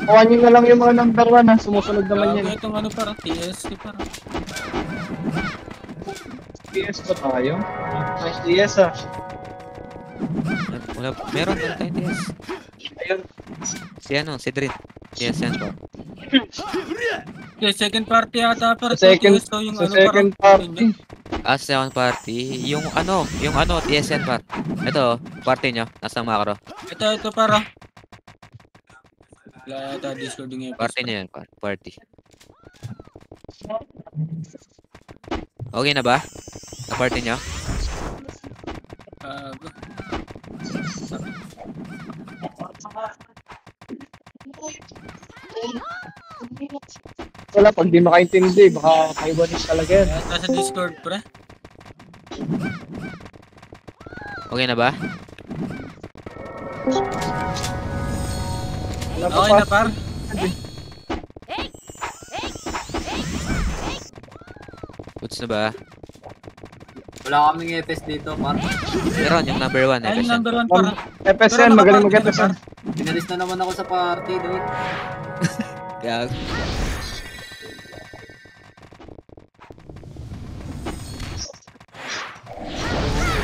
Kuha nyo na lang yung mga number 1 ha. Sumusunod naman yan. Itong ano parang TS parang. TS pa tayo? Nice TS ha. Wala, meron tayong TS. Ayun. Si Drin. TS yan po. Okay, second party ata parang Second, TS, so yung sa ano second parang. party. Second party. Yung ano, TS yan par. Ito, party nyo. Nasa macro. Ito parang. Wala ata Discord yung Party nyo yan, par. Party. Okay na ba? Sa party nyo? Wala, pag di makaintindi, baka kaiwanis talaga yan. Ata sa Discord pre. Okay na ba? Wala pa Okay pa. na par. Goods na ba? Wala kaming EPS dito, par. Meron yung number 1. Ay, number 1 para. FSN, magaling mag-FSN. Pinalis na naman ako sa party, dude. Gag.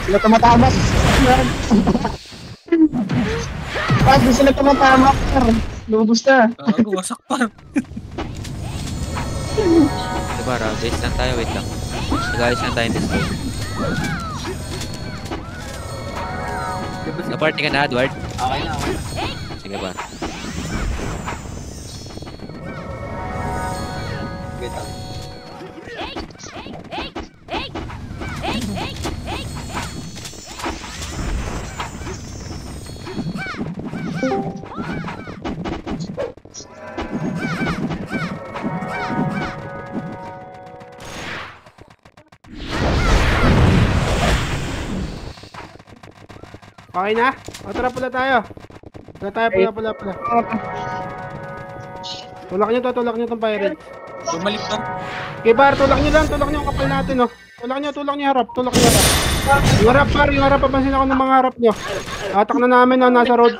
Sila tumatamak. Pag di sila tumatamak, lubos na. Wasak par. Diba, base lang tayo. Wait lang. Nag-ayos lang tayo this time. Na-party ka na, Edward? Okay na, okay na. Sige ba? Wait lang. Okay na? O tara pula tayo. Pula. Tulak nyo tong pirate. Bumalik par. Okay par, tulak nyo ang kapal natin oh. Tulak nyo harap. Yung harap, papansin ako ng mga harap nyo. Atak na namin oh, nasa road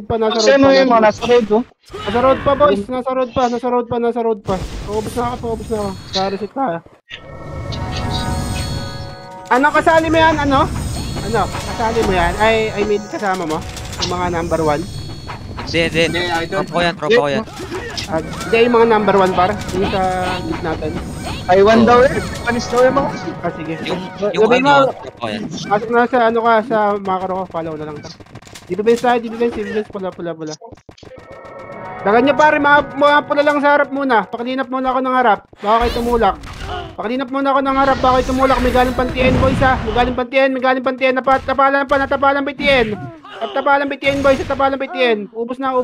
pa. Sino yung mga nasa road oh? Nasa road pa boys, nasa road pa. Paubos na ako. Ka-reset tayo. Ano kasali mo yan, ano? Kasali mo yan? I mean, kasama mo? Yung mga number 1? Hindi. Tropa ko yan. Hindi, yung mga number 1 par. Yung sa group natin. Taiwan daw eh. Panis daw yung mga. Sige. Yung Gabi ano, mo. tropa ko yan. Pasok na sa ano ka, sa macro ko. Follow na lang ta. Defense, pula. Dagan nyo pare, mga pula lang sa harap muna. Pakalinap muna ako ng harap. Baka kayo tumulak. May galing pantiyan boys ha. May galing pantiyan. Natapalan boys. Ubus na.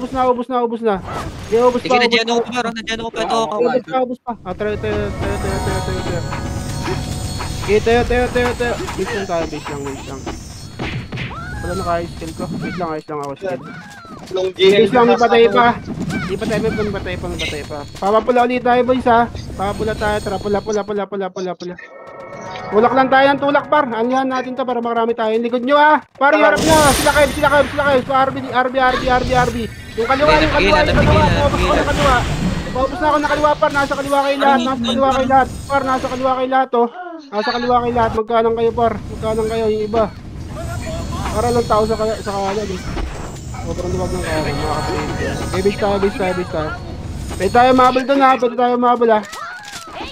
Di ubus Sige, pa. nandiyan ako pa. Ubus pa. Tayo. Okay, tayo. Base lang. Wala na kaya skill ko. Wait lang, ayos lang ako skill. Base lang, may patay pa. May patay pa. Papapula ulit tayo boys ha. Papapula tayo. Tara, pula. Tulak lang tayo ng tulak par. Alihan natin to para makarami tayo. Likod nyo ha. Par, harap nyo. Sila kayo. So, RB. Yung kaliwa. Paubos na ako ng kaliwa par. Nasa kaliwa kayo lahat. Par, nasa kaliwa kayo lahat oh. Magkanang kayo par. Yung iba. Para lang tao sa kanan eh. Sobrang luwag ng kanan. Mga kapatid. Base tayo. Pwede tayo mabal doon ha.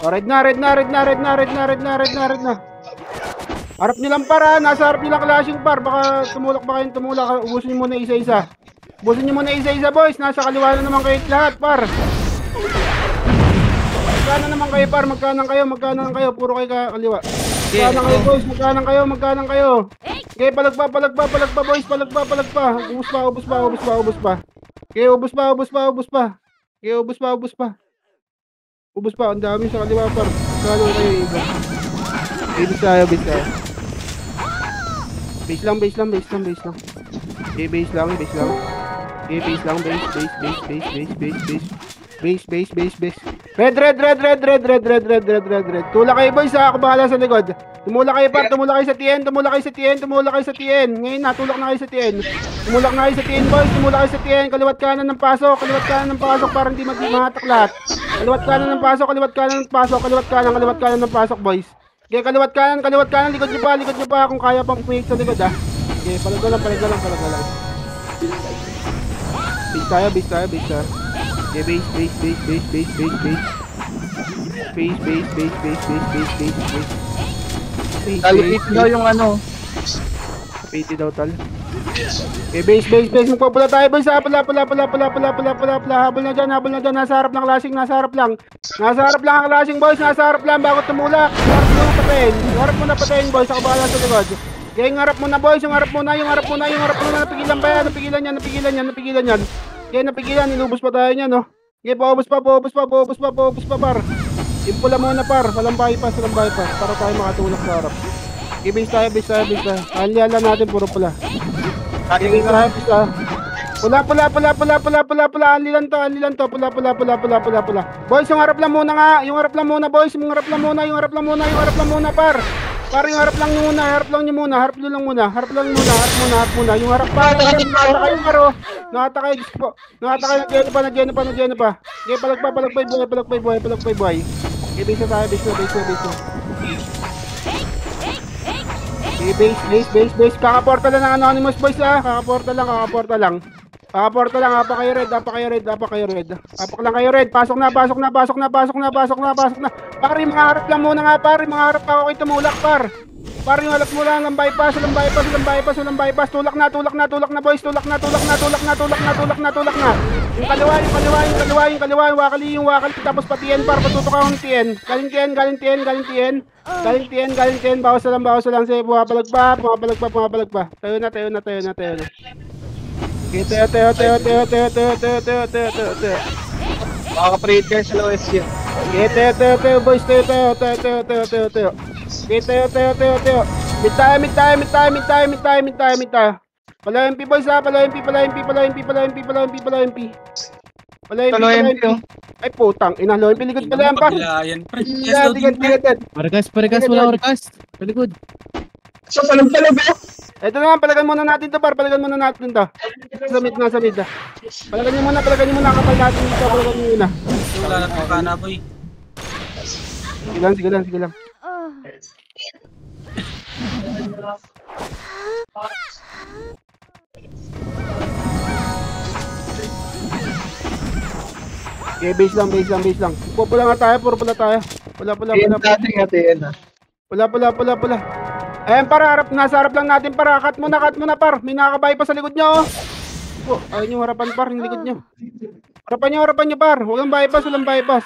Oh, red na. Harap nyo lang para, nasa harap nyo lang clashing par. Baka tumulak. Ubusin nyo muna isa-isa. Boys. Nasa kaliwa na naman kayo lahat par. Magkano kayo. Puro kayo kaliwa. Magkano kayo boys, magkano kayo. Okay, palagpa boys, palagpa. Ubus pa. Okay, ubus pa. Ubus pa, ang dami sa kaliwa par. Kano kayo iba. Base tayo, base tayo. Base lang. Okay, base lang. Okay, base lang, base. Red. Tula kayo boys ha, ako bahala sa likod. Tumula kayo par, tumula kayo sa TN. Ngayon na, tulak na kayo sa TN. Tumulak na kayo sa TN boys, Kaliwat kanan ng pasok, para hindi mahatak lahat. Kaliwat kanan ng pasok boys. Okay, kaliwat kanan, likod nyo pa kung kaya pang pumiik sa likod ha. Okay, palag lang. Base tayo. Okay, base. Kalipit daw yung ano. 80 daw tal. Okay, base. Magpapula tayo boys ha. Pula. Habol na dyan. Nasa harap lang lasing, Nasa harap lang ang lasing boys. Bago tumulak. Harap mo na patayin boys. Ako bahala sa likod. Okay, yung harap muna boys. Yung harap muna. Napigilan ba yan? Napigilan yan. Okay, napigilan. Nilubos pa tayo niyan, no? Okay, paubos pa par. Impula muna par. Walang bypass. Para tayo makatulak sa harap. Okay, base tayo. Aliala natin, puro pula. Okay, base tayo. Pula. Alilan to. Pula. Boys, yung harap lang muna nga. Boys. Yung harap lang muna, par. Par, yung harap lang nyo muna. Harap muna. Yung harap pa. Nakataka yung po. Nakataka, nagyena pa. Okay, palagpay buhay. Okay, base tayo. Okay, base. Kakaporta lang ng Anonymous boys ha. Kakaporta lang. Apa kayo red. Apak lang kayo red. Pasok na. Par, yung mga harap lang muna nga par. Yung mga harap ako kayo tumulak par. Par, yung harap mo lang. Bypass. Tulak na boys. Tulak na. Yung kaliwa. Yung wakali. Tapos patiyan par. Patutok ako ng TN. Galing TN. Bawas lang. Sige, pumapalag pa. Tayo na. Okay, tayo. Makaka-trade kayo sa lowest yun. Okay, tayo, boys. Tayo. Okay, tayo. Mid tayo. Pala MP, boys ha. Pala MP. Ay, putang. Low MP, likod pala yan pa. Yan, pre. Tigat. Pargas, wala orkas. Palikod. So, palag ba? Ito naman, palagan muna natin to, par. Sa mid. Palagan nyo muna. Kapal natin dito. Palagan nyo muna. Wala na itong kana, boy. Sige lang. Okay, base lang. Pula nga tayo, puro pula tayo. Pula. Pula. Ayan, para nasa harap lang natin para. Cut mo na par. May nakakabay pa sa likod nyo, oh. Ayun yung harapan par, yung likod nyo. Harapan nyo par. Walang bypass.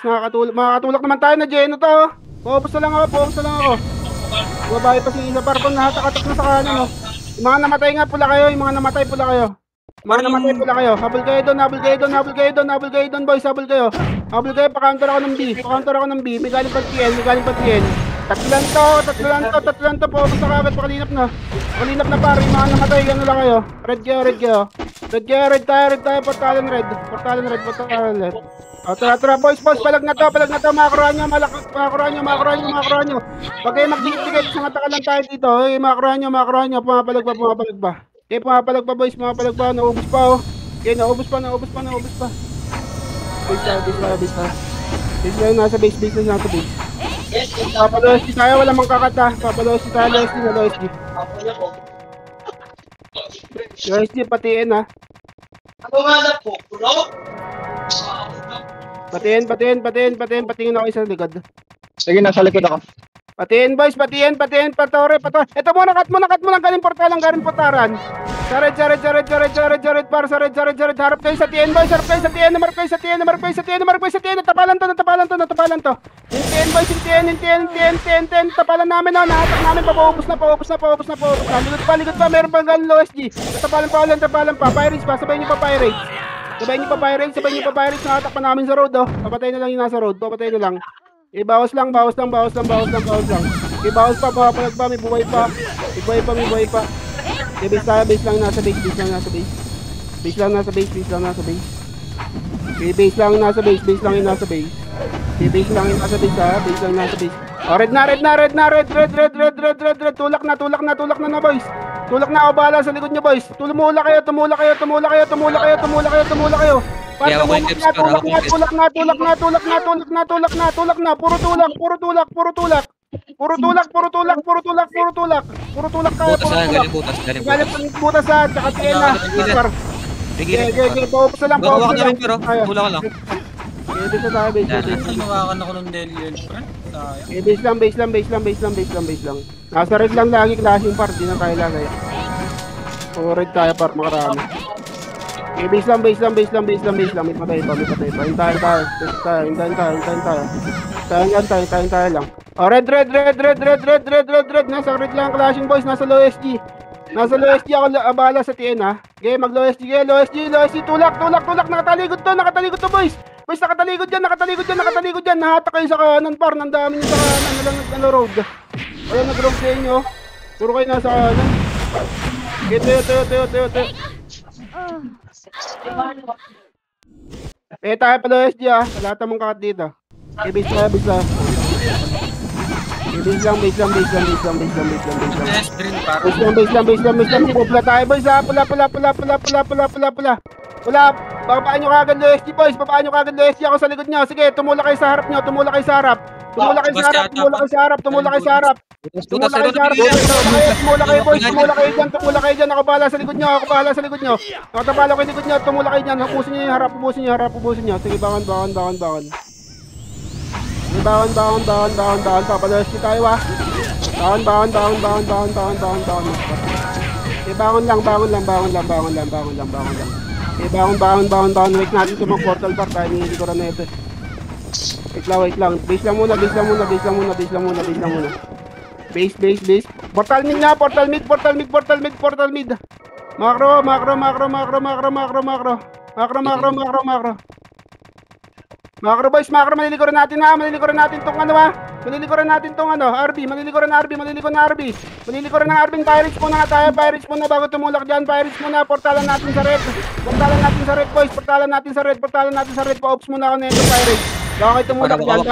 Makakatulak naman tayo na Geno to, oh. Paubos na lang ako. Bypass yung isa par. Kung nahatak-atak na sa kanan, oh. Yung mga namatay nga, pula kayo. Habol kayo doon, boys. Habol kayo. Pa-counter ako ng B. May galing pa TN. Tatlan to. Paubos na kagad, pakalinap na pare. Yung mga namatay, gano'n lang kayo. Red kayo. Red tayo. Portalan red. O, tara, boys. Palag na to. Makakuruhan nyo. Pag kayo mag-digit, sangatakan lang tayo dito. Okay, makakuruhan nyo. Pumapalag pa. Okay, pumapalag pa, boys. Naubos pa, oh. Okay, naubos pa. Base tayo. Nasa base. Papalos tayo, wala mang kakata. Papalos tayo, LSD. LSD, patiin ha. Patingin ako sa likod. Sige, nasa likod ako. Patiin boys, patiin, patore. Ito muna, cut mo lang, galing portaran. Jared, para sa red. Harap kayo sa TN boys, Namarap kayo sa TN. Tapalan to. Yung TN boys, yung TN. Tapalan namin, oh. Nahatak namin, papaubos na. Likod pa, meron pang galing low SG. Tapalan pa. Pirates pa, sabay niyo pa Pirates. Sabay niyo pa pirates, nakatakpan namin sa road, oh. Papatay na lang yung nasa road, papatay na lang. Bawas lang. Bawas pa, papalag pa, may buhay pa. May buhay pa. Base lang nasa base. Base lang nasa base. Base lang yung nasa base. Base lang yung nasa base. Oh, red na. Tulak na boys. Tulak na, bahala sa likod niyo boys. Tumula kayo. Tulak na. Puro tulak. Galing butas sa tsaka tena. Paupo sa lang. Gawak namin pero, tula ka lang. Base na tayo, base. Nawakan ako ng Delian, friend. Sayang. Base lang. Nasa red lang lagi klaseng par, di na tayo lagay. O red tayo par, makarami. Base lang. May patay pa. Hintayin tayo lang. O red. Nasa red lang clashing boys, nasa low SG. Nasa low SG ako abala sa TN ha. Okay, mag low SG, tulak. Nakataligod to boys. Boys, nakataligod dyan. Nahatak kayo sa kanan par, nandami nyo sa kanan. Road. Wala nag-road sa inyo. Puro kayo nasa kanan. Okay, tayo. Tayo pa low SG ha. Lahat mong kakat dito. Okay, base lang. Base lang. Yes, green par. Base lang. Pula tayo boys ha. Pula. Babaan nyo kagad low SG boys. Ako sa likod nyo. Sige, tumula kayo sa harap nyo. Tumula kayo sa harap. Tumula kayo sa harap. Tumula kayo boys. Tumula kayo dyan. Ako bahala sa likod nyo. Nakatabala kayo likod nyo. Tumula kayo dyan. Ubusin nyo yung harap. Ubusin nyo. Sige, bangon. Papaloski tayo ha. Bangon. Bangon lang. Bangon. Wait natin sa mga portal bar. Tayo nililikuran na ito. Wait lang. Base lang muna. Base. Portal mid. Macro. Macro boys, malilikuran natin tong RB. Malilikuran ng RB. Pirates muna bago tumulak dyan. Portalan natin sa red boys. Portalan natin sa red. Pa-ops muna ako na ito, Pirates. Bago kayo tumulak dyan.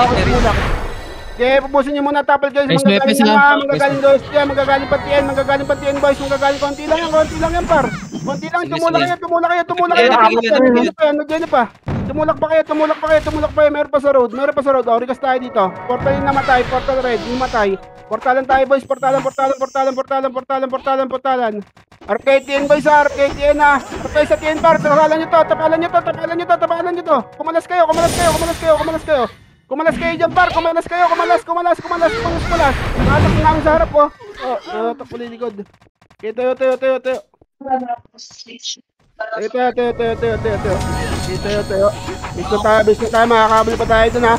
Okay, pupusin nyo muna, tapal kayo. Magagaling pa TN boys. Konti lang yan par. Tumulak kayo. Nandiyan pa. Tumulak pa kayo. Meron pa sa road. O, rekas tayo dito. Portal yung namatay. Portal red, yung matay. Portalan tayo boys. Portalan. RKTN boys ha. RKTN ha. RK sa TN par. Tapalan nyo to. Kumalas kayo. Kumalas kayo dyan par. Kumalas. Nakatak namin sa harap oh. Nakatak po lilikod. Okay, tayo. Base na tayo, makakabal pa tayo dun ha.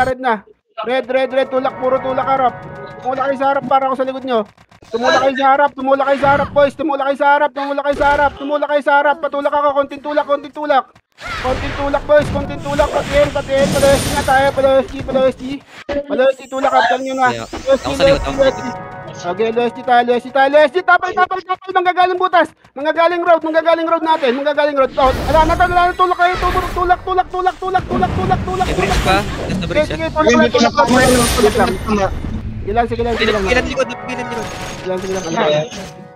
Red na. Red, puro tulak harap. Tumula kayo sa harap para ako sa likod nyo. Tumula kayo sa harap boys. Tumula kayo sa harap. Patulak ako, konting tulak. Boys, patiin. Palosky nga tayo, palosky. Tulak, kaptan nyo na. Okay, LSG tayo. Tapal. Manggagaling butas. Manggagaling road natin. Oh, ala na, tulak kayo. Tulak. Bridge pa. Nasa bridge Sige, siya. Ilan likod.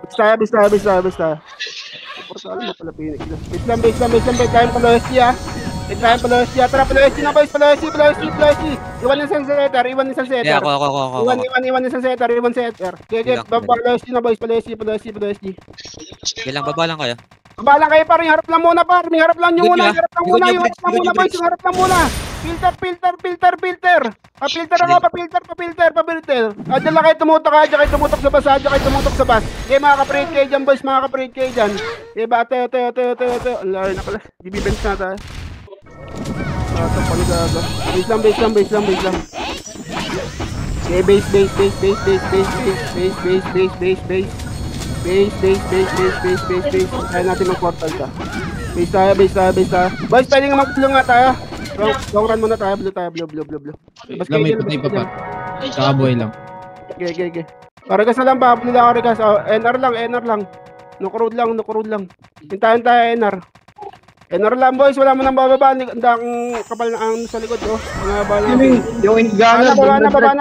Basta. Portal mo pala pinik. Base lang. Time pa LSG ha. Tara, LSG na boys. Iwan yung setter. Ako. Iwan yung setter. Okay, baba LSG na boys. LSG. Baba lang kayo. Babalang kayo par, harap lang muna par. Harap lang muna boys. Harap lang muna. Filter. Pa-filter. Diyan lang kayo tumutok sa bus. Okay, makaka-parade kayo dyan boys. Okay, ba? Tayo. Ang lari na pala. Gibibens na tayo. Base lang. Okay, base. Base. Kaya natin mag-portal ka. Base tayo. Boys, pwede nga mag-blue nga tayo. Long run muna tayo. Blue. Labas kayo Lamay dyan, patay pa labas pa. kayo Tsaka buhay lang. dyan. Okay. Parigas na lang ba? Blue lang, Parigas. Oh, NR lang. Nukurud lang. Hintayin tayo, NR. NR lang, boys. Wala mo nang bababa. Ang kapal na ang sa likod, oh. Mga bala natin. Yung Ingana.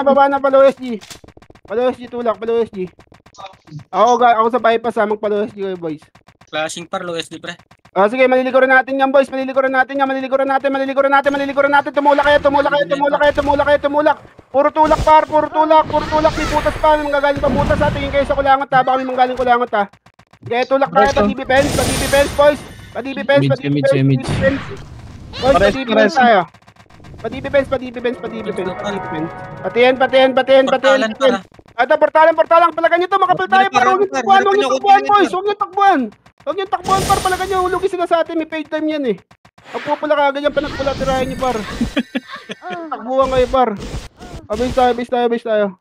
Baba na, palo SG. Palo SG, tulak, palo SG. Ako sa bypass, magpalo SG kayo, boys. Flashing par, low SD pre. Sige, malilikuran natin yan, boys. Malilikuran natin. Tumulak kayo. Puro tulak, par. Di putas pa. Manggagaling pa butas, ha. Tingin kayo sa kulangot, ha. Baka may manggaling kulangot, ha. Kaya tulak tayo, pa-defense, boys. Pa-defense. Boys, pa-defense tayo. Pa-defense. Patihan. Portalan para. Portalan. Palagan nyo to, makapal tayo. Para huwag nyo takbuhan, boys. Huwag nyo takbuhan, par. Palagan nyo, hulugi sila sa atin. May paid time yan, eh. Pagpupula ka, ganyan panagpula, tirahin nyo, par. Takbuhan kayo, par. Base tayo.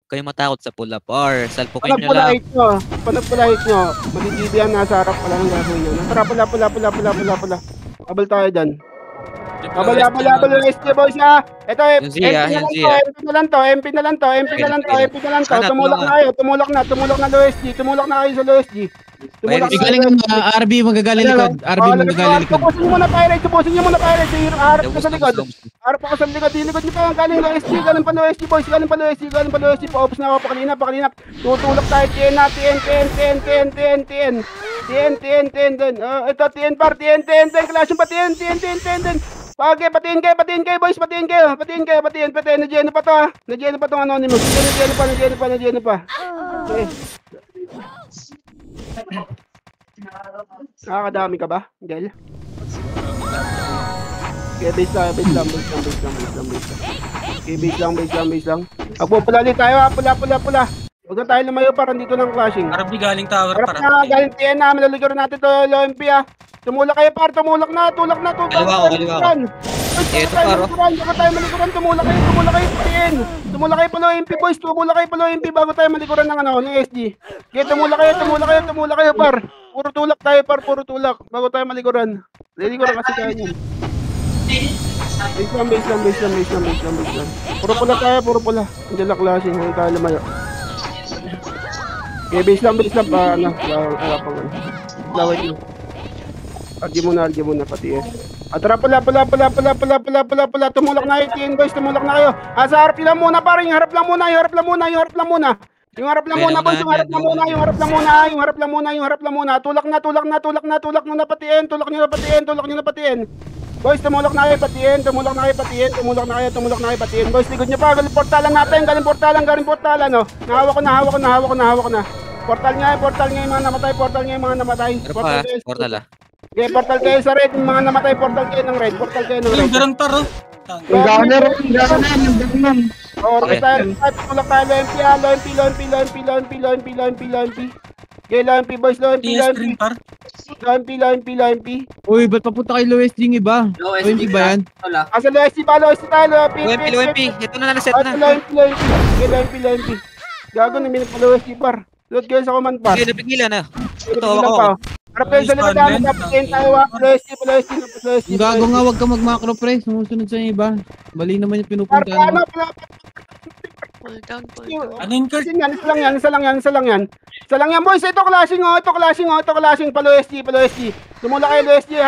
Kayo matakot sa pula, par. Salpukin nyo lang. Panagpulahit nyo. Magigibihan nasa harap pala ng gagawin nyo. Pula. Abal tayo dyan. Abal SG, boys, ha. Ito, MP na lang to. Tumulak na low SG. Tumulak na kayo sa low SG. Igaling ang RB magagaling likod. Tubusin nyo muna pirate. Harap ka sa likod. Hilikod nyo pa. Galing low SG. Galing pa low SG, boys. Pa-ops na ako. Pakalina. Tutulak tayo. TN. Ito, TN par. Clash yung pa. TN. Patiin kayo, boys. Patiin kayo. Nagyeno pa to, ha. Nagyeno pa tong anonymous. Nagyeno pa. Okay. Nakakadami ka ba, Gel? Okay, base lang. Okay, base lang. Pula tayo, ha. Pula. Huwag na tayo lumayo para dito ng clashing. RB galing tower Harap para. na, galing TN na. Malalagyan natin to, low MP, ha. Tumulak kayo, par. Tulak na. Kaliwa ko. Ito, paro. Bago tayo malikuran, tumulak kayo, TN. Tumulak kayo pa low MP, boys. Bago tayo malikuran ng SG. Kaya tumulak kayo, par. Puro tulak tayo, par. Bago tayo malikuran. Lilikuran kasi tayo yan. Base lang. Puro pula. Hindi lang klase, hindi tayo lumayo. Okay, base lang pa, laway nyo. Argy muna, pati eh. Tara, pula. Tumulak na kayo, TN, boys, kayo. Sa harap lang muna, parang yung harap lang muna, boys, yung harap lang muna. Tulak na patiin. Boys, tumulak na kayo, patiin. Boys, likod nyo pa, galing portalan natin, galing portalan, no. Nahawak ko na. Portal nga yung mga namatay. Portal, ah. Okay, portal kayo sa red, yung mga namatay, portal kayo ng red. Yung garang paro. Ingana. Okay, tulak tayo, LMP. Okay, LMP, boys, TS string par. LMP. Uy, ba't papunta kay low SG yung iba? Low Low SG ba yan? Wala. Sa low SG tayo, UMP. Ito na set na. LMP. Gago na minute pa low SG, par. Load kayo sa command, par. Sige, napigilan, ah. Ito, Harap ako. kayo sa likod namin, napatiin tayo, low SG. Yung gago nga, wag ka mag-macro pre. Sumusunod sa iba. Bali naman yung Par, pinupunta. paano? Ano yung Kurt? Isa lang yan, boys. Ito clashing, palo SG. Tumula kayo, SG.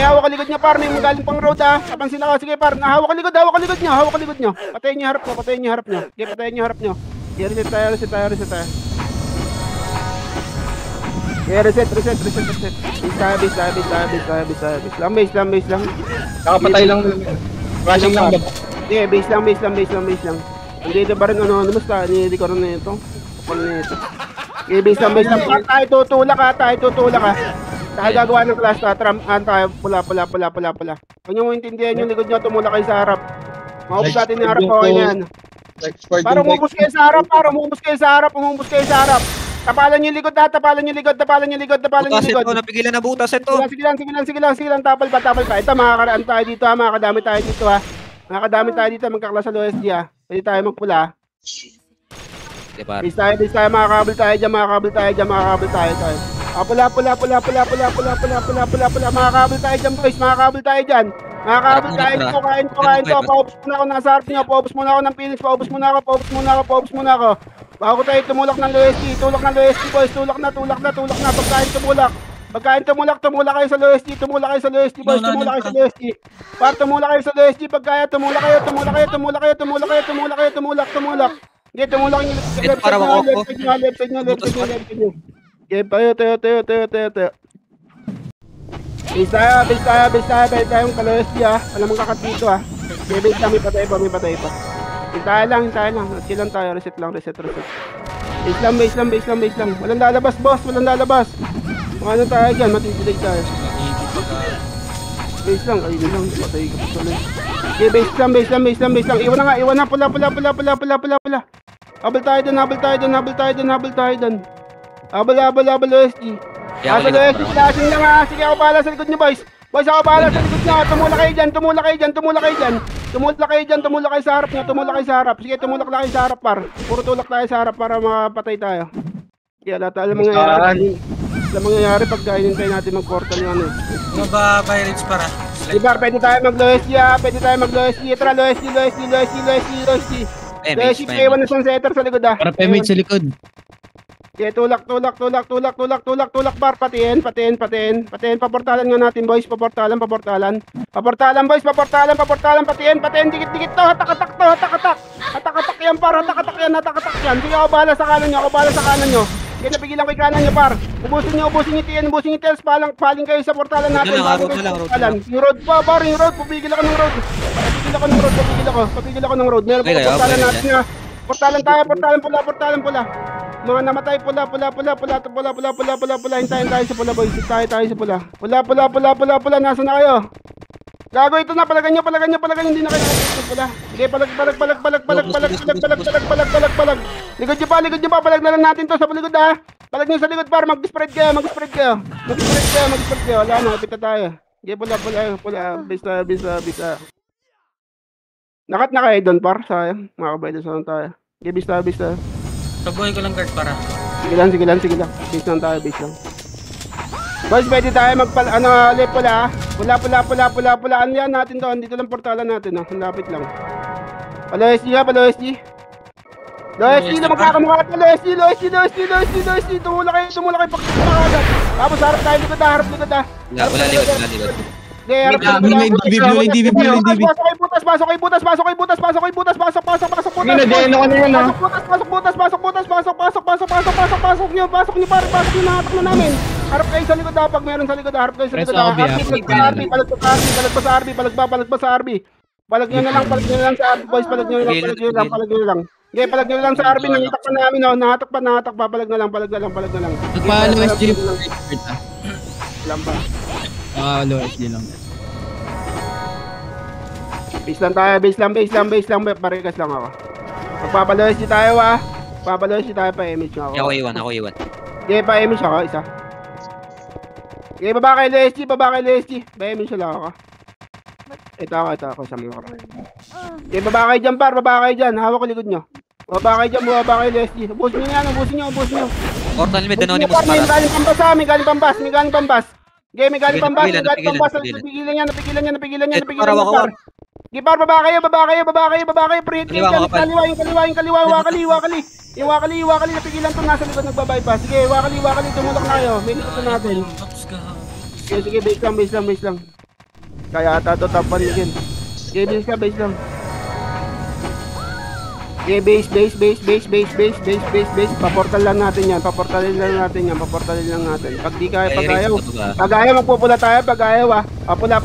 Hawak ka likod niya, par. May magaling pang road, ha. Kapansin ako. Sige, par. Hawak ka likod niyo. Patayin niyo harap niyo. Okay, patayin niyo harap niyo. Okay, reset tayo. Okay, reset. Base lang. Nakapatay lang. Flashing lang ba? Okay, base lang. Hindi na ba rin anonymous ka? Hindi ko rin na ito. Okay, base lang. Tayo tutulak ha. Tayo gagawa ng clash ta. Tayo pula. Huwag nyo mo intindihan yung likod nyo. Tumulak kayo sa harap. Maubos natin yung harap. Okay na yan. Para umubos kayo sa harap. Tapalan nyo yung likod. Butas ito, napigilan na butas ito. Sige lang. Tapal pa. Ito, makakadami tayo dito, ha. Magkaklas sa low SG, ha. Pwede tayo magpula. Sige, par. Base tayo, makakabal tayo dyan, makakabal tayo. Pula, makakabal tayo dyan, boys, makakabal tayo dyan. Makakabal tayo dito, kain ko, paubos muna ako, nasa harap nyo, paubos muna ako ng Phoenix, paubos muna ako. Bago tayo tumulak ng LOSG, boys, tulak na, pagkain tumulak kayo sa LOSG, boys, tumulak kayo sa LOSG. Par, tumulak kayo sa LOSG, pagkaya, tumulak kayo. Hindi, tumulak yung Ito para ako. left side nyo. Okay, tayo. Base tayo yung ka-LOSG Alam mong kakat dito Okay, base lang, may patay pa. Hintahan lang. Chill lang tayo, reset. Base lang. Walang lalabas, boss, ano tayo dyan, matitigay tayo. Base lang, patay ka pa tuloy. Okay, base lang. Iwan na, pula. Habal tayo dun. Habal, OSG. Asa LOSG, flashing lang Sige, ako bahala sa likod nyo, boys. Boys, ako bahala sa likod nyo. Tumulak kayo dyan. Tumulak kayo sa harap. Sige, tumulak lang kayo sa harap, par. Puro tulak tayo sa harap para makapatay tayo. Kaya alam mangyayari pag hinintay natin mag-portal yung ano. Ano ba pirates para? Diba, pwede tayo mag-LOSG. Tara, LOSG. Iwan na siyang setter sa likod Para pemate sa likod. Okay, tulak, bar, patiin, paportalan nga natin, boys, paportalan, boys, patiin, dikit to, hatak yan, par, hatak yan, sige, ako bahala sa kanan nyo, sige, napigilan ko yung kanan nyo, par, ubusin nyo, TLs, paling kayo sa portalan natin, yung road pa, par, pupigil ako ng road, meron pa portalan natin portalan pula. Mga namatay pula. Hintayin tayo sa pula, boys. Pula. Nasaan na kayo? Gago, ito na. Palagan nyo. Hindi na kayo nakikita pula. Sige, palag. Likod nyo pa. Palag na lang natin to sa likod, Palag nyo sa likod, par. Mag-spread kayo. Wala na, kapit na tayo. Sige, pula. Bisa. Nakat na kayo doon, par. Sayang. Makakabayad sa tayo. Sige, bisa. Tabuhay ko lang guard para. Sige lang. Base lang tayo. Boys, pwede tayo left pula. Pula. Ano yan natin to? Dito lang portalan natin, Ang lapit lang. Pa-LOSG. LOSG na magkakamukha ka. LOSG. Tumula kayo. Pagkakagad. Tapos harap tayo likod. Wala likod. Okay, harap DV. Pasok kayo butas. Pasok. Pasok nyo, pare. Pasok nyo, nahatak na namin. Harap kayo sa likod, pag meron sa likod, harap kayo sa likod. Balag pa sa RB. Balag nyo na lang sa RB, boys. Palag nyo na lang. Okay, palag nyo na lang sa RB. Nangitak pa namin, nahatak pa. Palag na lang. Nagpa-LOSG. Lang pa. LOSG lang. Base lang. Parikas lang ako. Magpapalosg tayo, Papalosg tayo, pa-image ako. Ako iwan. Okay, pa-image ako, isa. Okay, baba kay LOSG. Pa-image lang ako. Ito ako sa mga karoon. Okay, baba kayo dyan, par. Hawak ko likod nyo. Baba kayo LOSG. Ubusin nyo. Portal med anonymous para. May galing pambas. Okay, may galing pambas. Napigilan niya, par. Okay, par, baba kayo. Pre-hit kayo. Kaliwa. Wakali. Napigilan to, nasa likod nagbabypass. Sige, wakali. Tumulak na kayo. May likod na natin. Sige, base lang. Kaya ata to, top 1 again. Okay, base lang. Okay, base. Paportal lang natin yan. Pag di kaya, pag ayaw, magpupula tayo. Pag ayaw, pula.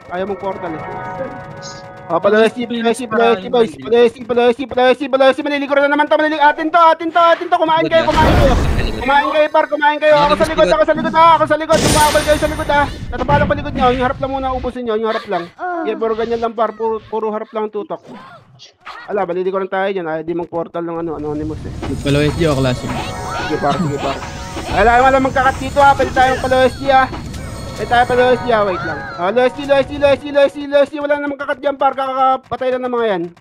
Ayaw magportal Pa-LOSG, boys. Pa-LOSG. Maliligo na naman to. Atin to. Kumain kayo. Kumain kayo. Ako sa likod. Sumabal kayo sa likod, Tatapalan pa likod nyo. Yung harap lang muna, ubusin nyo. Yung harap lang. Okay, puro ganyan lang, par. Puro harap lang tutok. Balili ko lang tayo dyan. Di mag-portal ng anonymous Nagpa-LOSG o klase. Sige par. Alam magkakat dito, pwede tayong pa-LOSG May tayo pa Lois G, wait lang. Lois G, wala namang kakat dyan, par. Kakapatay lang ng mga yan.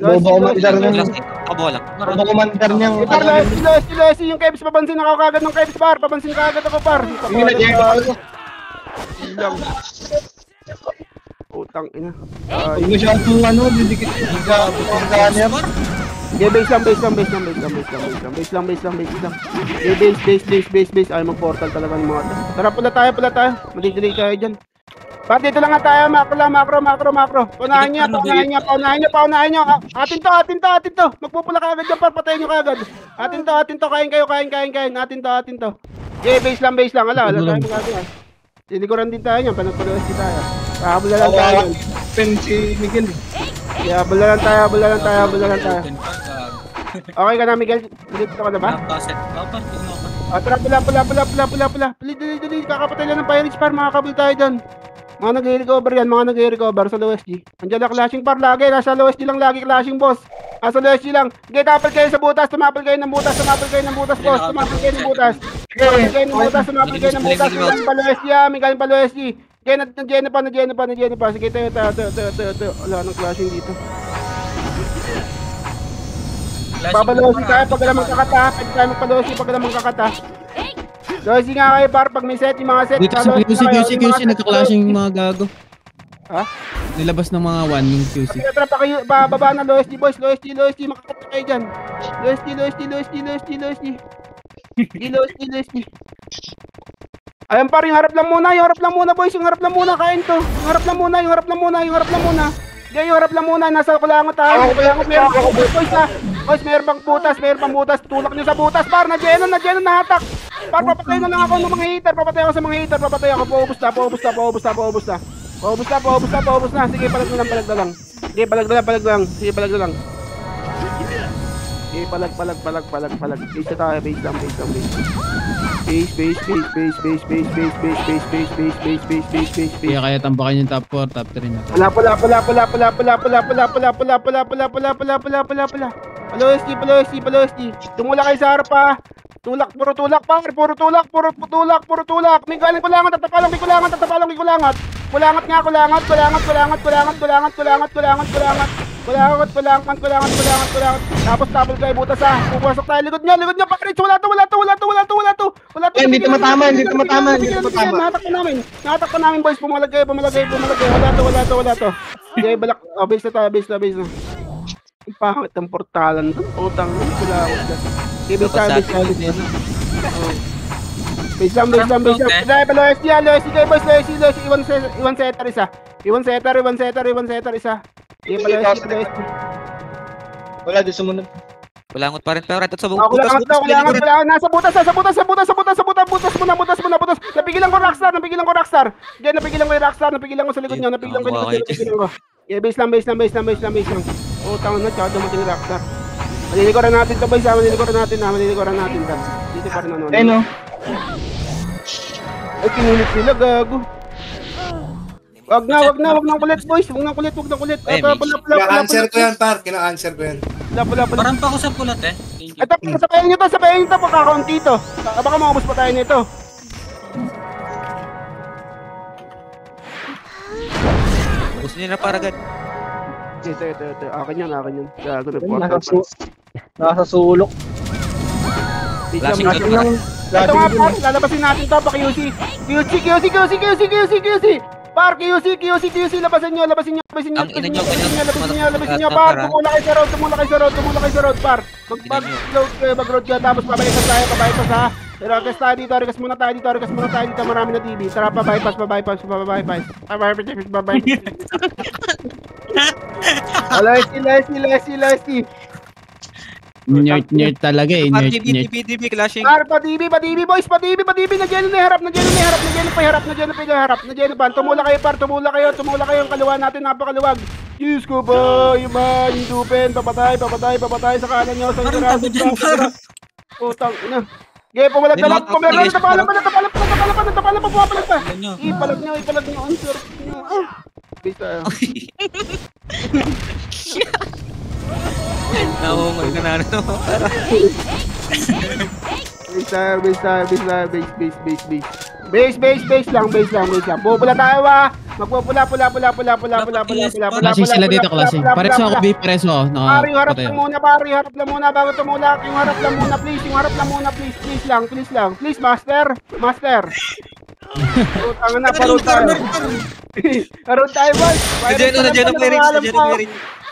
Bobo commander ng... Plastic. Abo lang. Bobo commander niyang... Par, Lois G, yung Kevs, papansin ako kagad ng Kevs, par. Papansin kagad ako, par. Sige na, Diego. Lang. Utang ina. Huwag mo siya kung ano, didikit. Pagkaan niya. Base lang. Base. Ay, mag-portal talaga ng mga to. Tara, pula tayo. Madidelay tayo dyan. Par, dito lang nga tayo. Macro. Paunahin niya. Atin to. Magpupula ka agad dyan, par. Patayin nyo ka agad. Atin to. Kain. Atin to. Base lang. Wala tayo magagawa. Lilikuran din tayo niyan. Panagpaluwas din tayo. Habol na lang tayo. Pen si Miguel. Habol na lang tayo. Okay ka na, Miguel? Dito ka na ba? Tara, pula. Dali. Kakapatay lang ng Pirates, par. Makakabul tayo dyan. Mga nag-recover sa Lois G. Andiyan na clashing, par. Lagi. Nasa Lois G lang lagi clashing, boss. Nasa Lois G lang. Sige, tapal kayo sa butas. Tumapal kayo ng butas, boss. Tumapal kayo ng butas. May galing pa Lois G. Nandiyan pa. Sige, tayo. Wala nang clashing dito. Papalosi tayo pag alam ang kakata. Pwede tayo magpalosi pag alam ang kakata. Losi nga kayo, par. Pag may set, yung mga set. Dito sa QC, nagka-clashing yung mga gago. Ha? Nilabas ng mga 1 yung QC. Tara pa kayo, bababa na Lois G, boys. Lois G. Makakata kayo dyan. Lois G. Ayan, par. Yung harap lang muna, boys. Kain to. Yung harap lang muna. Hindi, yung harap lang muna. Nasa kulangot tayo. Boys, meron pang butas. Tulak nyo sa butas, par. Nadyan na hatak. Par, papatay na lang ako ng mga hater. Papatay ako. Paubos na. Sige, palag na lang. Sige, palag na lang. Sige, palag. Base tayo. Base lang. Base. Kaya tambakan yung top 4, top 3 na. Pula. Palois G. Tumula kayo sa harap pa. Puro tulak. May galing kulangat. Kulangat. Tapos tapos kayo butas ha. Pumasok tayo. Likod nyo. Pakirit. Wala to. Hindi tumatama. Nahatak pa namin, boys. Pumalag kayo. Wala to. Okay, balak. Base na. Ang pangit ng portalan. Utang. Kulangat. Okay, base na. Base lang. Dahil pa Lois G, kayo, boys. Iwan setter isa. Iwan setter isa. Okay, pa Lois G. Wala, di sumunod. Kulangot pa rin. Pero ito sa Kulangat. Nasa butas. Napigilan ko Rockstar. Diyan, napigilan ko sa likod niya. Napigilan ko. Yeah, base lang. Utang na, tsaka dumating Rockstar. Malilikuran natin to, boys. Malilikuran natin. Dito pa rin nanonood. No? Ay, kinulit sila, gago. Wag nang kulit, boys. Wag nang kulit. Kina-answer ko yan, par. Kina-answer ko yan. Pula. Parang pa ako sa pulat eh. Ito, sabayin nyo to. Pagkakaunti to. Baka maubos pa tayo nito. Gusto niya na para agad. Ito. Akin yan. Gago na po. Nasa sulok. Flashing Lang. Ito nga, par. Lalabasin natin to. Pa QC. Par, QC, labasin nyo, par. Tumula kayo sa road, par. Mag-road kayo, tapos pabaypas tayo, ha. Pero request muna tayo dito, marami na TV. Tara, pabaypas. Lois T. Nerd talaga eh, nerd. DB, clashing. Padibi, boys, padibi. Nandiyan na harap. Tumula kayo ang kaliwa natin, napakaluwag. Diyos ko ba, iba, indupen, papatay sa kanan nyo, sa insurance. Utang, ina. Okay, pumalag na lang, tapalan pa. Ipalag nyo, ang sarap nyo. Base tayo. Naungol ka na ano. Base. Base lang. Pupula tayo ba? Magpupula. Clashing sila dito, clashing. Pares ako, B, pares ako. Pare, harap Nakapatay lang ako. muna, pare. Harap lang muna bago tumulak. Yung harap lang muna, please. Please lang. Please, master. Putang na, paro tayo. Paro tayo, boys. Nandiyan ang clearings.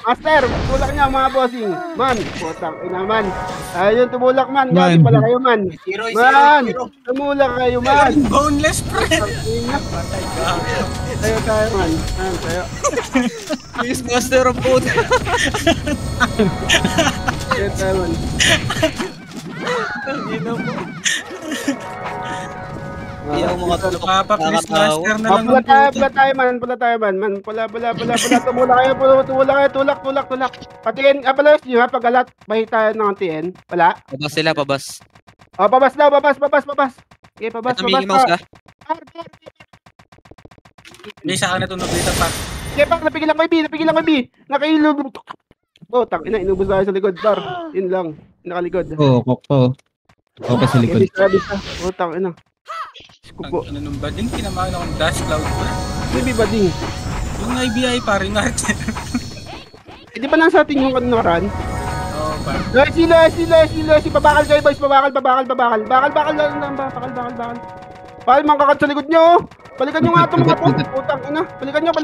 Master, tulak niya mga bossing. Man, putang ina man. Ayun, tumulak man. Gabi pala kayo man. Man, tumulak kayo man. Boneless, pre. Tayo man. Tayo. Please, master of food. Tayo man. Yung mga tulok. Please, master na lang. Pula tayo man. Pula. Tumula kayo. Tulak. Patiin, apalos nyo ha, pag-alat. Bahit tayo ng TN. Wala. Pabas sila, pabas. O, babas daw. Okay, babas. Ito, Mickey Mouse ha. Hindi, sa akin na tunog dito, pa. Okay, pak, napigilan ko yung B. Nakailog. Oh, tangina, inubos tayo sa likod, par. Yun lang, nakalikod. Oo, kokpo. Okay sa likod. Bisa. Oh, tangina. Skupo. Ano nung bading, kinamahan akong dash cloud, pre. Baby bading. Yung IBI, pare, Martin. Di ba nasa atin yung nakaraan? Oo, pa. Sila. Babakal kayo, boys. Babakal lang. Bakal, mga kakat sa likod nyo. Balikan nyo nga ito mga to. Putang ina. Balikan nyo.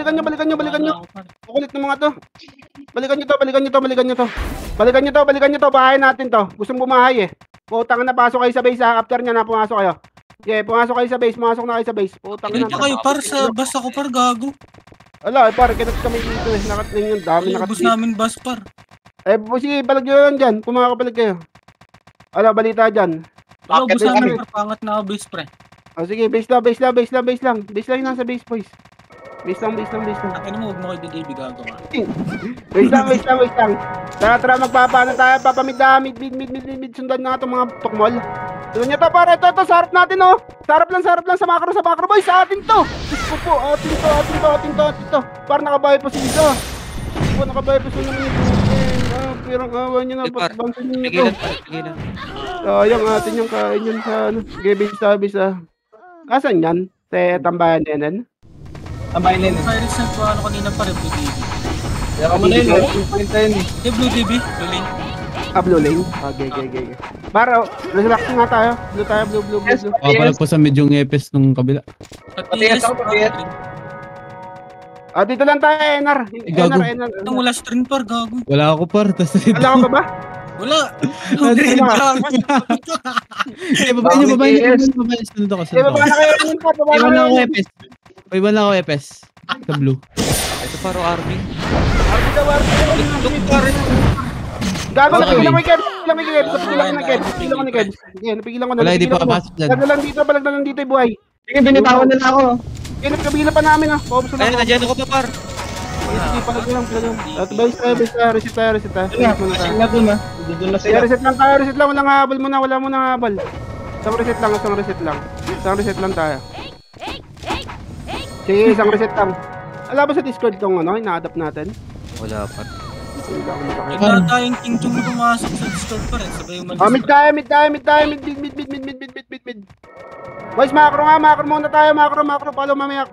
Kukulit ng mga to. Balikan nyo to. Bahayin natin to. Gustong bumahay eh. Putang ina, pasok kayo sa base ha. After nya na, pumasok kayo. Okay, pumasok na kayo sa base. Putang ina. Dito kayo, par, sa bus ako, par, gago. Ala, par, kinat kami dito eh. Nakating yung dami. Ubus namin bus, par. Sige, balag nyo lang dyan. Kumakapalag kayo. Ala, balita dyan. Wala, ubus namin, par, pangat na ako, base, pre. Sige, base lang. Base lang yung nasa base, boys. Base lang. Ano mo, huwag mo kayo DDB, gago ka. Base lang. Tara, magpapaano tayo. Papamid na, mid. Sundan na ito mga tukmol. Sundan nyo to, para ito, sa harap natin, oh. Sa harap lang, sa macro, boys. Sa atin to. Diyos po, atin to. Para nakabahay po si Iso. Nakabahay po sila naman ito. Pirang awa nyo na, patbansan nyo ito. Pigilan. Sayang atin yung kain yun sa ano. Base ah. Asan yan? Sa tambayan yan? Tambahin din. Pirates na ano kanina pa rin, Blue DB. Kaya ka mo na yun. Pinta yun eh. Blue DB, Blue Lane. Blue lane? Okay. Para, relax nga tayo. Blue. Papalag po sa medyong epes nung kabila. Patiyas ako, patiyas. Dito lang tayo, Enar. Gago. Ang wala string, par, gago. Wala ako par, tas Wala ka ba? Wala. babae niyo. Sunod ako. Baba na kayo yun pa. Iwan lang ako epes. Iwan lang ako epes. Sa blue. Ito paro army. Gago, napigilan ko yung Kebs. Napigilan ko na. Wala, hindi pa kapasok dyan. Balag na lang dito yung buhay. Sige, binitawan nila ako. Kabilan pa namin ah. Ayun, nandiyan ako pa par. Sige, palag lang. Base tayo. Reset tayo. Kasi na dun ah. Dito na sila. Reset lang tayo. Walang habol muna. Wala mo nang habol. Isang reset lang tayo. Sige, isang reset lang. Alam ba sa Discord tong ano, ina-adapt natin? Wala pa. Wala tayong King Chung na pumasok sa Discord pa rin. Sabay yung Mid tayo. Mid. Boys, macro muna tayo. Macro. Follow mamaya.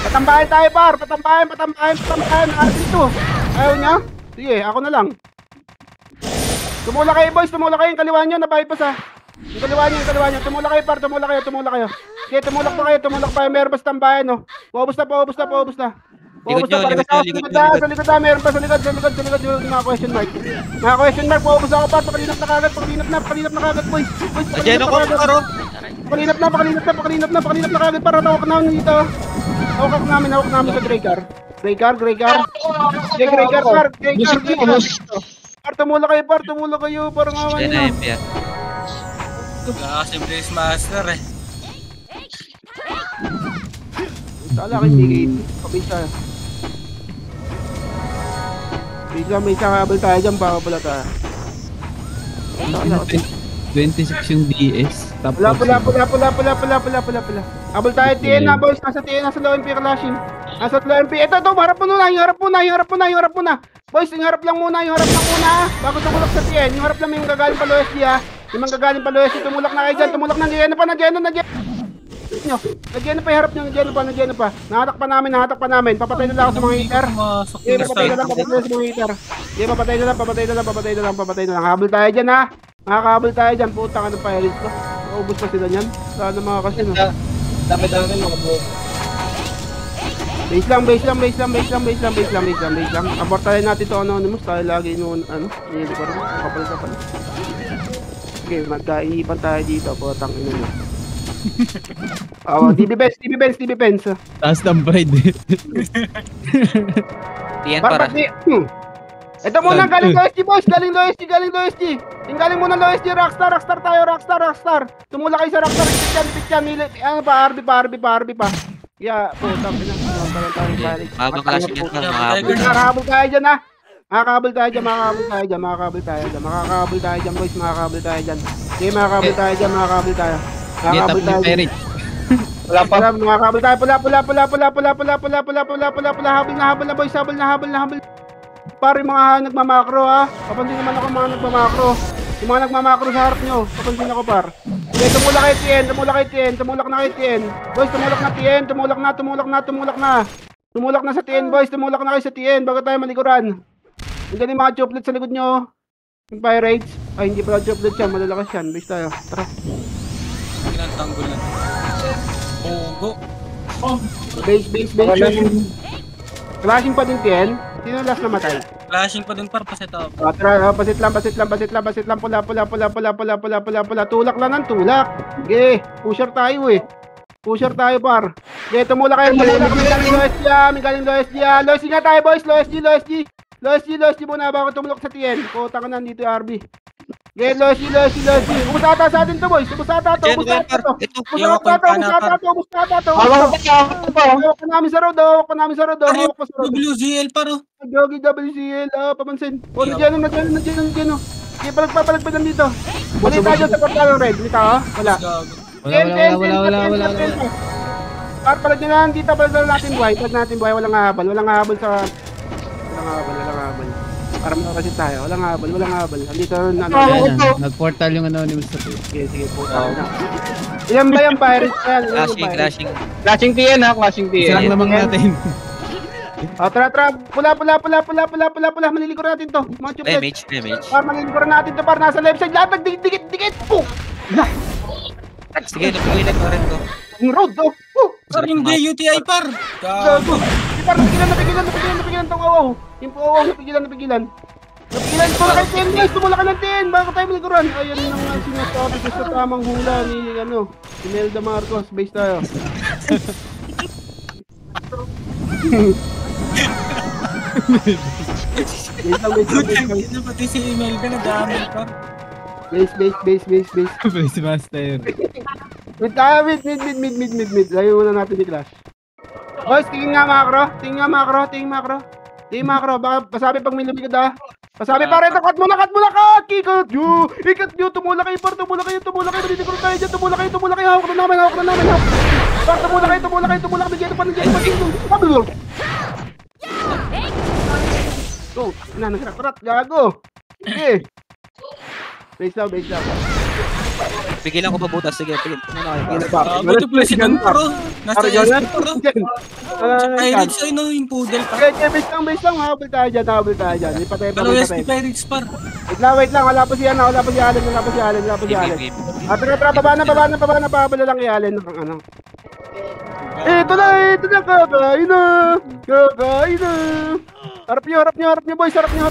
Patambahin tayo, par. Patambahin. Dito. Ayaw niya? Sige, ako na lang. Tumula kayo, boys. Tumula kayo. Yung kaliwa nyo, nabypass ha. Yung kaliwa nyo. Tumula kayo, par. Tumula kayo. Sige, tumulak pa kayo. Meron pa sa tambahin, no. Paubos na. Likod nyo. Sa likod na. Meron pa sa likod. Yung mga question mark. Paubos ako, par. Pakalinap na kagad, boys. Nandiyan ako paro. Pakalinap na kagad. Para tawak namin dito. Hawak namin sa Greycar. Greycar. Sige, Greycar, par. Par, tumula kayo. Parang awan Ayun nyo. na MP ah. kasi Blaze Master eh. Tala kayo, hindi kapisa. May isang habol tayo dyan, baka pala tayo. 26 yung DS. Tapos Pula. Habol tayo, TN na boys. Nasa TN, nasa low MP clashing. Nasa low MP. Ito, harap mo na. Boys, yung harap lang muna. Bago tumulak sa TN, yung harap lang yung gagaling pa low SD ha. Yung manggagaling pa Loyesti, tumulak na kayo dyan, tumulak na, nandiyan nyo. Nandiyan pa, harap nyo, nandiyan pa. Nahatak pa namin. Papatay na lang ako sa mga hitter. Pumasok Okay, yung papatay na lang sa mga hitter. Okay, papatay na lang. Habol tayo dyan, ha. Makakahabol tayo dyan, puta ka ng pirates ko. Naubos pa sila dyan. Sana mga kasino. Dami-dami mga bro. Base lang. Abortahin natin to Anonymous. Tayo lagi noon, hindi ko rin. Kapal. Okay, magkaipan tayo dito. Putang ina nyo. DB Benz. Taas ng pride. Tiyan para. Ito muna, galing OSG boys, galing OSG. Yung galing muna OSG, Rockstar tayo, Rockstar. Tumula kayo sa Rockstar, pityan, RB pa. Yeah, putang ina. Mabang classic yan pa. Makakabol tayo dyan, ha. Makakabol tayo dyan, boys, makakabol tayo dyan. Okay, makakabol tayo dyan. Get up yung pirate. Wala pa. Makakabol tayo, pula. Habol na boys, habol. Pare mga nagmamakro, ha. Kapansin naman ako mga nagmamakro. Yung mga nagmamakro sa harap nyo, kapansin ako par. Okay, tumulak na kayo TN. Boys, tumulak na sa TN, boys, tumulak na kayo sa TN bago tayo malikuran. Yung ganun mga choplets sa likod nyo. Yung pirates. Ay, hindi pala choplets yan, malalakas yan. Base tayo, tara. Tinantanggol lang. Pogo. Base. Clashing pa din TN. Sino last na matay? Flashing pa din par, paset up. Tara, pasit lang, pula, tulak lang ng tulak. Okay, pusher tayo par. Okay, tumulak kayo, may galing Loyesti. Loyesti nga tayo boys, Loyesti muna bago tumulak sa TN. Kota ka nandito yung RB. Okay, Loyesti. Umusata sa atin to boys, umusata to. Hawak Hawak namin sa road, hawak pa sa road. WZL paro. Jogi WCL, pamansin. O, nandiyan. Okay, palagpadan dito. Wala tayo sa portal ng red. Dito, wala. Wala. Par, palagyan na dito, palagyan natin buhay. Walang habal sa... Walang habal. Para makasit tayo. Walang habal. Andito, Nag-portal yung Anonymous sa to. Sige, puta na. Ilan ba yung pirates yan? Clashing. Clashing TN ha, clashing Isa lang TN. namang natin. Tara. Pula. Malilikuran natin to. Mga chuplet. Damage. Par, malilikuran natin to. Par, nasa left side. Lahat nagdikit. Sige, napigilan ko rin to. Ang road, oh. Par, hindi UTI par. Gago. Par, napigilan tong awaw. Yung awaw, napigilan. Tumula ka ng 10, bago tayo maliguran. Ayan ang sinasabi ko sa tamang hula ni, Imelda Marcos. Base tayo. Ito pati si email ka nag-aamal par. Base. Base master. Mid. Ayaw muna natin i-clash. Boys, tingin nga macro. Baka pasabi pag may lumikad, ha. Pasabi pare, cut muna. Ikat nyo. Tumula kayo. Malilikuran tayo dyan. Tumula kayo. Hawak na namin. Par, tumula kayo. Nandiyan pa. Go. Nagkarat. Gago. Okay. Base lang. Pigilan ko pa butas. Sige, pigilan. Ito president paro. Nasa SP paro. Pirates ay yung poodle par. Okay, base lang. Habol tayo dyan. Ipatay pa. Pero SP Pirates par. Wait lang. Wala pa si Allen. Tara, baba na. Pabala lang kay Allen. Ito na. Kakain na. Harap nyo, boys. Harap nyo.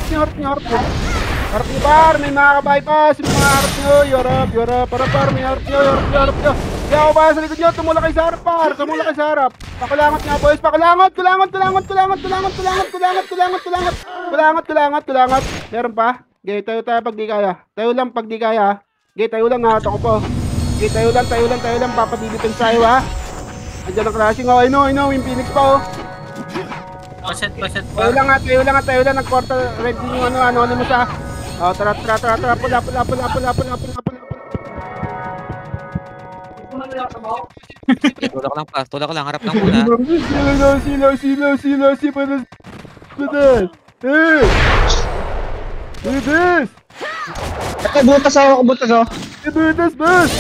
Harap nyo, par. May mga bypass. May mga harap nyo. Yorap. Par, may harap nyo. Kaya ako ba sa likod nyo? Tumula kayo sa harap, par. Pakulangot nga, boys. Kulangot. Meron pa? Okay, tayo pag di kaya. Tayo lang pag di kaya. Okay, tayo lang, ha. Ako po. Okay, tayo lang. Papadilitin tayo, ha. Andiyan ang crashing. I know. Yung Phoenix pa, oh. Paset Tayo par. lang. Nag-portal red din yung Anonymous, ha. Tara. Pula. Tulak lang, harap lang muna. Sino. Hey! Look at this! Ito, butas ako, butas ako. Butas, boss!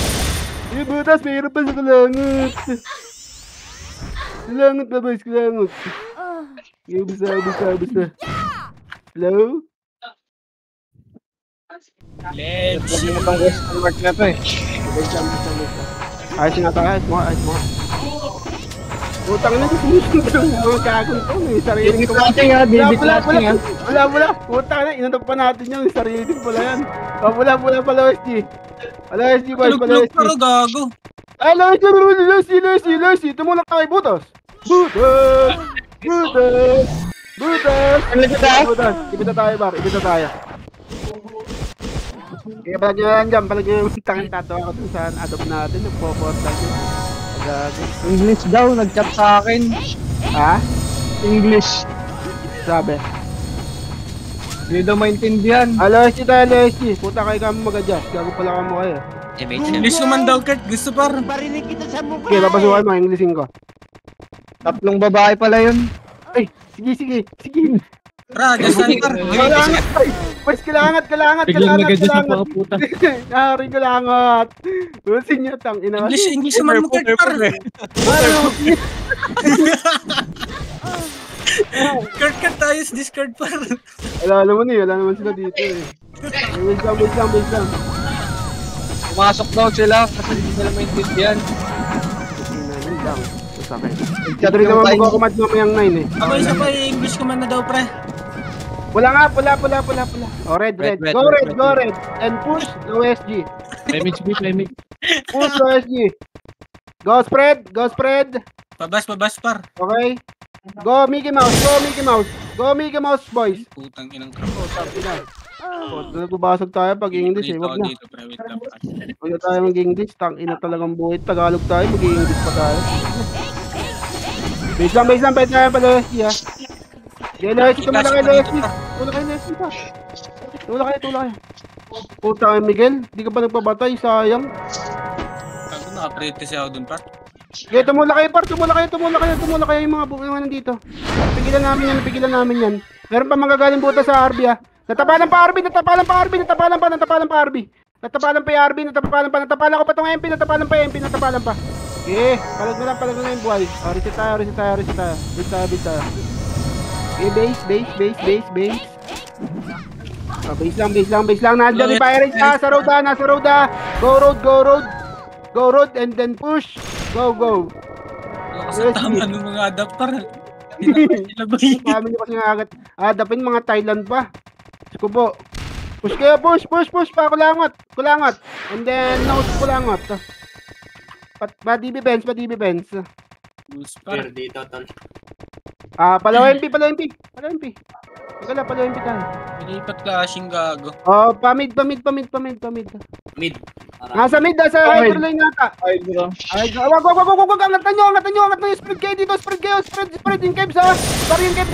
Butas, mayroon pa sa kalangot. Kalangot na, boys, kalangot. Busa. Hello? Let's Lagi mo tong question mark na to eh. Ayos na tayo, ayos mo. Utang na, sumusunod ng mga kagong to. May sarili David ko. Lasting ha, David Lasting ha. Wala. Utang na, inanap pa natin yung sarili ko pala yan. Wala pala, OSG. OSG, boys, pala Tulog-tulog OSG. pero gago. Ay, Loisy. Tumulak tayo, butas. Butas. Ang likod ha? Butas. Ibita tayo, bar. Ibita tayo. Kaya palagyan dyan, palagyan yung tangin tatawa ko dun saan adopt natin, nagpo-portal yun. Gago. English daw, nag-chat sa akin. Ha? English. Sabi. Hindi daw maintindihan. LSG tayo, LSG. Puta kayo kami mag-adjust. Gago pala kamo kayo. English naman daw, Kurt. Gusto par. Okay, lapasukan mo, Englishin ko. 3 babae pala yun. Ay, sige. Ra, gasan par. Kalangat, ay! Mas kalangat. Biglang nag-adjust ng mga puta. Nari kalangat. Lusin niya, tang ina. English naman mo, Kurt par. Kurt, ayos discard par. Wala naman sila dito eh. Wait lang. Pumasok daw sila kasi hindi nila maintindihan. Wait lang. Sakay. Nag-chat Ito rin yung naman time. magkukumad mamayang 9 eh. Ako isa pa English ko man na daw, pre. Wala nga, pula. Oh, red. Red. Go red. And push, OSG. Premix. Push, OSG. Go spread. Pabas par. Okay? Go Mickey Mouse, boys. Putang inang crap. Oh, sabi na. Oh, nagbabasag tayo pag English eh. Wag na. Dito, pre. Wait lang, par. Huwag na tayo mag-English. Tang ina talagang buhay. Tagalog tayo, mag-English pa tayo. Base lang. Pwede tayo pala OSG ha. LSG, tumula kayo OSG. Tula kayo. Puta kayo, Miguel. Di ka pa nagpabatay, sayang. Kago naka-pretty siya ako dun, par. Okay, tumula kayo yung mga buhay nandito. Pigilan namin yan. Meron pa magagaling buta sa RB ha. Natapalan pa RB. Natapalan pa RB. Natapalan ko pa tong MP. Natapalan pa. Okay, palag na lang yung buhay. Reset tayo. Base tayo. Okay, base. Base lang. Nandiyan yung Pirates ha. Sa road ha. Go road and then push. Go. Kasi tama ng mga adapter. Sila ba yun? Kami nyo kasi nga agad. Adapin mga Thailand pa. Sige po. Push kayo, push pa. Kulangot. And then, nose kulangot. Body defense. Par. Dito, tol. Palaw MP. Teka, palaw MP tayo. Pilipat clashing gago. Pamid. Mid. Nasa mid, nasa hyperlane nata. Ay, bro. Ay, wag. Angat nyo. Spread kayo dito. Spread yung caves ha. Sorry yung caves.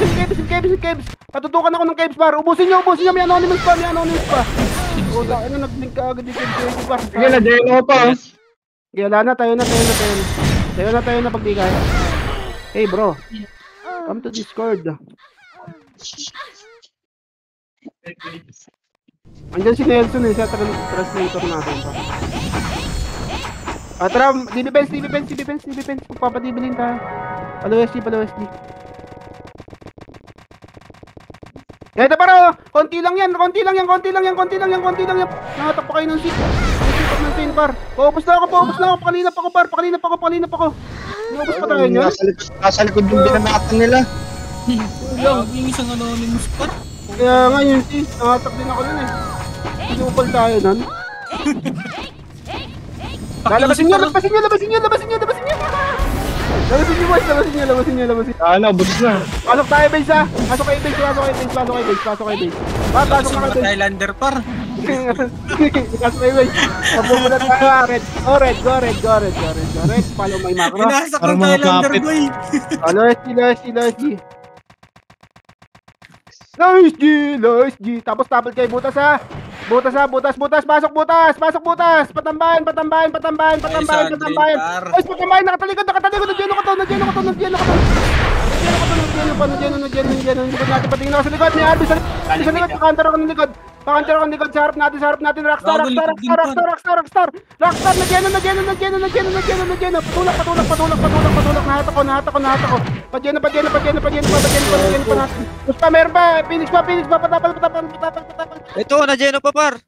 Patutukan ako ng caves bar. Ubusin nyo. May anonymous pa. Nag-link ka agad yung caves bar. Sige na, demo pa. Kaya na, tayo na pag di kaya. Hey bro, come to Discord. Andiyan si Nelson sa translator natin pa. Tara, defense. Magpapadibilin tayo. Palo SD. Ito paro, konti lang yan. Nakatak pa kayo ng seat. Ng scene par. Paubos na ako. Pakalina pa ako. Naubos pa tayo niya. Nasa likod yung binanatan nila. Gago yung isang anonymous par. Kaya nga yun si, nakatak din ako nun eh. Pinupal tayo nun. Labasin nyo. Labasin nyo. Ubus na. Pasok tayo base ha. Pasok kayo base. Pasok na kayo base. Thailander par. Pasok kayo base. Papupunta tayo. Red. Go red. Follow my macro. Pinasak ng Thailander boy. Nice G. Tapos tapos kayo butas ha. Butas. Pasok butas. Patambayan. Ay, patambayan. Nakatalikod. Nandiyan ako to. Likod natin, patingin ako sa likod. May Arby sa likod. Pakantar ako ng likod. Sa harap natin. Rockstar. Rockstar, nagyeno. Patulak. Nahatak ko. Padyeno pa natin. Basta meron pa. Phoenix pa. Patapal. Ito, na-geno pa, par.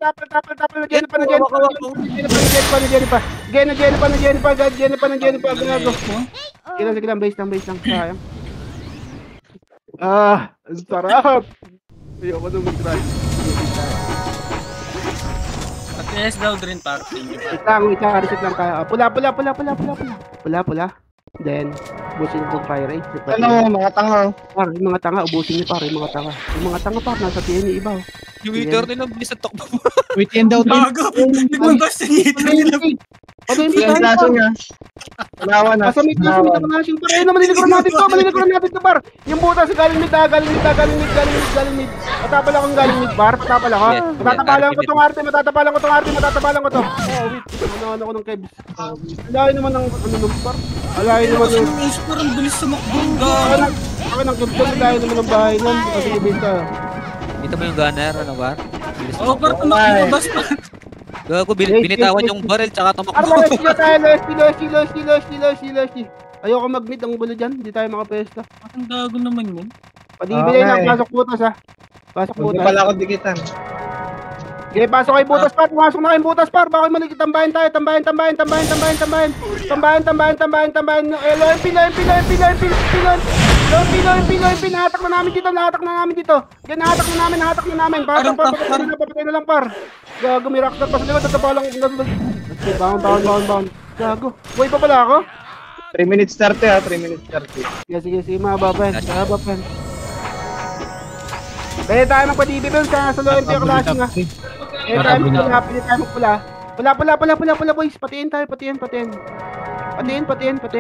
Tapal, nagyeno pa. Gago. Sige lang, base lang. Sayang. Ang sarap. Ayoko na mag-try. At daw rin par. Wait lang, reset lang tayo. Pula. Then, ubusin yung fire rate. Ano, mga tanga. Par, yung mga tanga, ubusin niyo par, yung mga tanga. Yung mga tanga par, nasa tiyan niyo iba. Yung meter nila, bilis at takbo. Wait, yan daw. Gago. Hindi mo ba sinito nila? Ano yung Yung bitahin laso par? niya. Palawa na. Masamit na flashing par. Ayun na, malilikuran natin to par. Yung butas, galing mid. Matapal akong galing mid par. Matatapalan ko tong arte. Oh, wait. Ano ko ng kebs. Alayo naman ng ano nung par. Alayo naman Kasi yung... yung ace parang bilis sumakbo. Gago. Ako ng kebs. Alayo naman ng bahay nun. Kasi ibenta. Kita mo yung gunner, ano ba? Bilis Oo, par tumakbo. Basta. Gago, binitawan yung barrel, tsaka tumakbo. Arma, Losti. Ayoko mag-mid ang bulo dyan. Hindi tayo makapesta. Ang gago naman yun. Padibigay lang. Okay. Pasok butas ha. Huwag na pala ako dikitan. Okay, pasok kayo butas par. Pumasok na kayong butas par. Bakit maligit? Tambahin tayo. Tambahin. Loempi. Nahatak na namin dito. Yan, nahatak na namin. Papatay na lang par. Gago, may rockstar pa sa likod. Tatapalang. Okay, bound. Gago. Buhay pa pala ako? 3 minutes 30 ha, 3 minutes 30. Sige, mababan. Kaya tayo magpa-DB doon sa Loempi ang klaseng ha. Kaya tayo magpula. Pula boys. Patiin tayo. Patiin.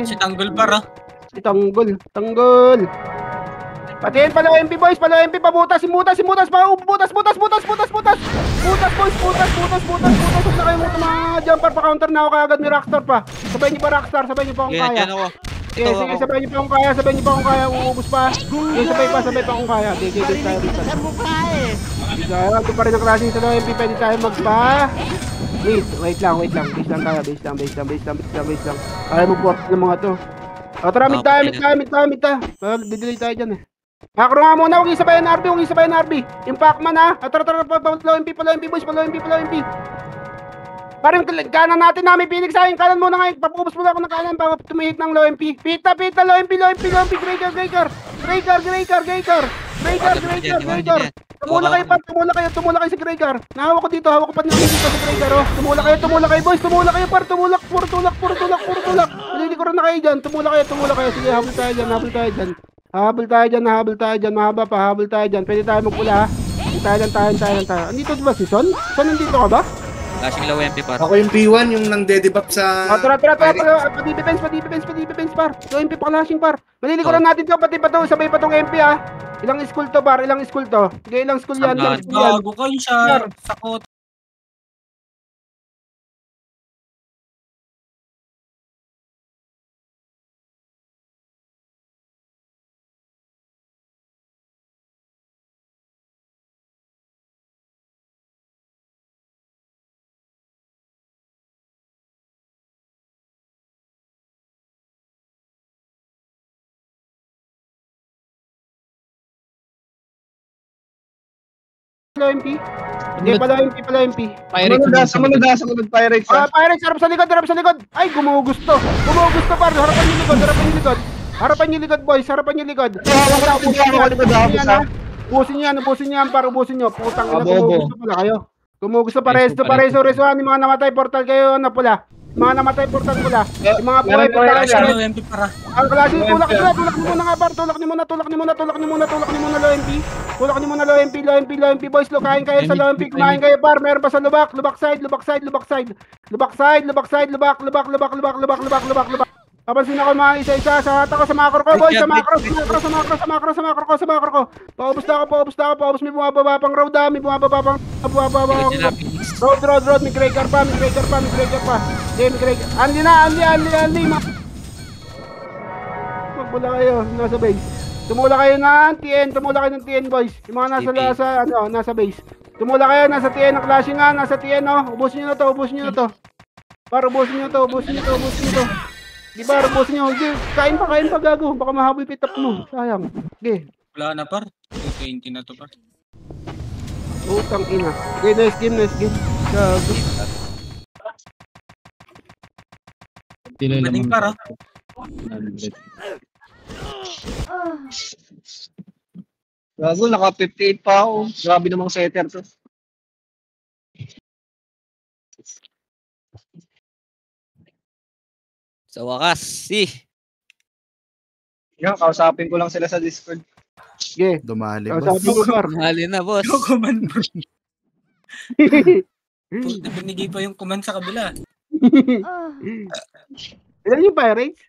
Si Tanggol par ah. Tanggol. Patiin pala MP boys, pabutas, butas, butas boys. Huwag na kayo mga jumper pa, counter na ako kagad ni Rockstar pa. Sabay niyo pa Rockstar, sabay niyo pa kung kaya. Yan ako. Sige, sabay niyo pa kung kaya, uubos pa. Sabay pa kung kaya. Sige, tayo dito. Ito pa rin ang klaseng sa MP, pwede tayo magpa. Wait lang. Base lang. Kaya mag-port ng mga to. Tara, mid tayo. Didelay tayo dyan eh. Makro nga muna, huwag isabayan RB. Yung Pacman ha. Tara, low MP boys, Parang kanan natin may Phoenix sa akin. Kanan muna ngayon, papubos muna ako ng kanan bago tumihit ng low MP. Pita, low MP. Breaker. Tumula kayo sa Gregar. Nahawak ko dito, hawak ko pa dito sa Gregar. Tumula kayo boys, par. Puro tulak. Malilikuran na kayo dyan. Tumula kayo. Sige, habol tayo dyan. Habol tayo dyan. Mahaba pa, habol tayo dyan. Pwede tayo magpula ha. Tayo. Andito ba si Son? Son, nandito ka ba? Flashing low MP par. Ako yung P1, yung nang debuff sa... Tara. Pa-defense, par. Low MP pa clashing, par. Malilikuran natin to, pati pa to. Sabay pa tong MP ha. Ilang school to, par? Ilang school yan? Gago kayo siya. Sakot. Low MP? Hindi, pala MP. Pyrex. Sumunod Pyrex ha. Pyrex, harap sa likod. Ay, gumugusto, par. Harapan niyo likod, boys. Ubusin niyo yan, par. Ubusin niyo. Putang ina, gumugusto pala kayo. Gumugusto pareso. Yung mga namatay portal kayo na pula. Yung mga namatay portal pula. Yung mga buhay portal kayo. Low MP para. Ang klase, tulak niyo muna nga, par. Tulak niyo muna low MP. Tulak niyo muna low MP, boys. Lukain kayo sa low MP. Kumain kayo, par. Meron pa sa lubak side. Papansin ako mga isa-isa. Sa hata ko sa macro ko, boys. Sa macro ko. Paubos na ako. May bumababa pang road ha. Road. May Gregar pa. Andi. tumula kayo, nasa base. Tumula kayo ng TN boys. Yung mga nasa base. Tumula kayo, nasa TN, ang klase nga, nasa TN ubusin nyo na to. Para ubusin nyo to. Di ba, ubusin nyo. Kain pa gago, baka mahaboy pitap mo. Sayang. Okay. Wala na par. 220 na to par. Utang ina. Okay, nice game. Gago. Tila Maning par ah. Gago, naka 58 pa ako. Grabe namang setter to. Sa wakas, Yan, kausapin ko lang sila sa Discord. Okay. Dumali Sabi ko, par. Mahali na, boss. Yung command bro. Binigay pa yung command sa kabila. Ilan yung Pirates?